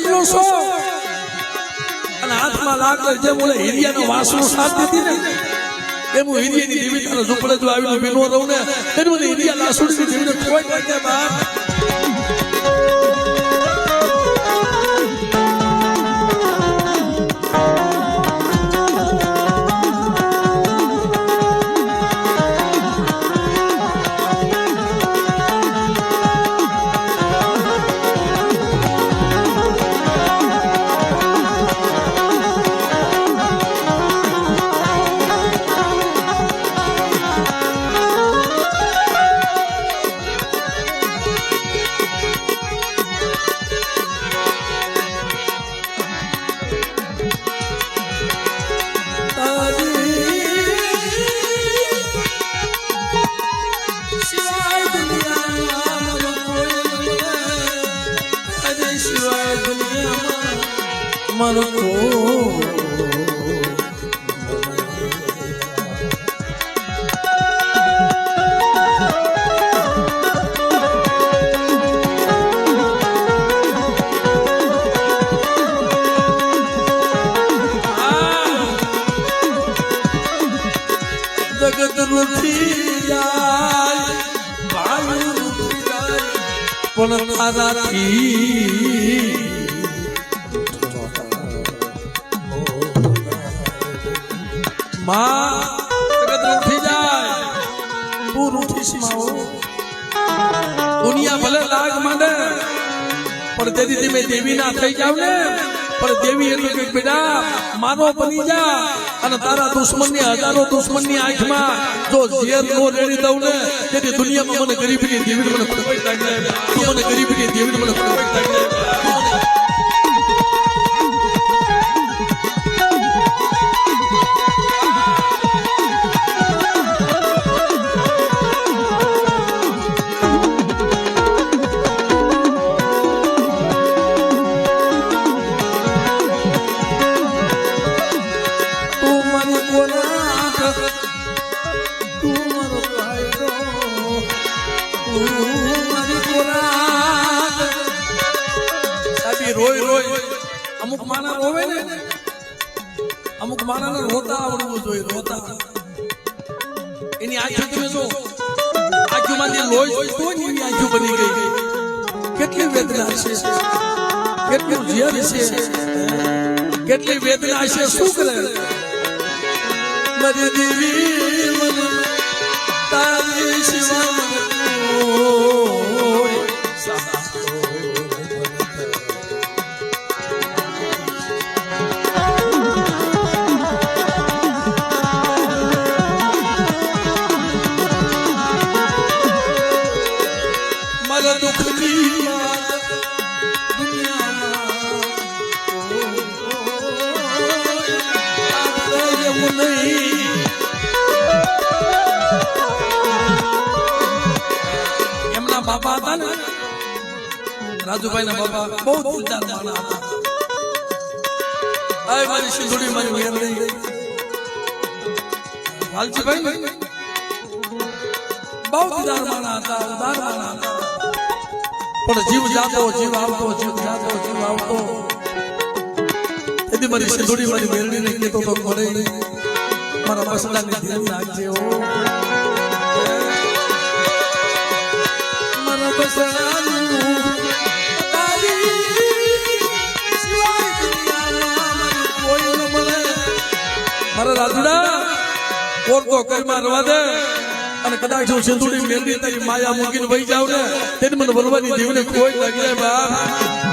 એકલો છો અને હાથમાં લાકડ જે બોલે હિરિયાનો વાસણો સાથ દીધી ને એમ હું હિરિયાની દેવી તારા ઝૂંપડે જો આવીને બીનો રહું ને એનું મને હિરિયા લાસુડી દેવીને કોઈ લાગે બાપ પણ તારાથી માં જગત રૂઠી જાય તું રૂઠીશ માઓ દુનિયા ભલે લાગ માંડે પણ તેથી તમે દેવી ના થઈ જાવ ને પણ દેવી એટલું કે બેટા માનો બની જા અને તારા દુશ્મનની હજારો દુશ્મનની આંખમાં જો ઝેર નો રેડી દઉં ને તેથી દુનિયામાં મને ગરીબીની દેવી મને ખબર લાગે મને ગરીબીની દેવી મને ખબર લાગે રોય રોય અમુક માના રોવે ને અમુક માના રોતા આવડવું જોઈએ રોતા એની આંખો તમે જો આંખોમાંથી લોહી તો જ એની આંખો બની ગઈ કેટલી વેદના છે કેટલું ઝેર છે કેટલી વેદના છે શું કરે મારી દેવી મને તારી સિવાય એમના બાપા હતા ને રાજુભાઈ ના બાપા બહુ દિલદાર માણા હતા આય મારી સિંધુડી મારી મેર નહીં વાલજીભાઈ બહુ દિલદાર માણા હતા ઉદાર માણા હતા પણ જીવ જાતો જીવ આવતો જીવ જાતો જીવ આવતો તેથી મારી સિંધુડી મારી મેરડી ને કેતો તો મળે મારા મસલાને ધ્યાન રાખજે ઓ મારા મસલાનું તારી સિવાય દુનિયામાં કોઈ ન મળે મારા રાજડા કોર તો કઈ મારવા દે અને કદાચ જો સિંધુડી મેરડી તારી માયા મૂકીને વહી જાવ ને તેને મને બોલવાની જીવને કોઈ લાગી જાય બાપ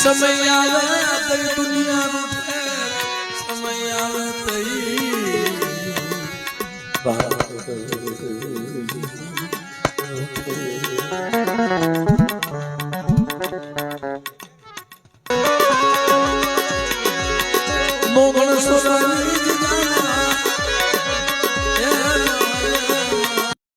સમય આવે દુનિયા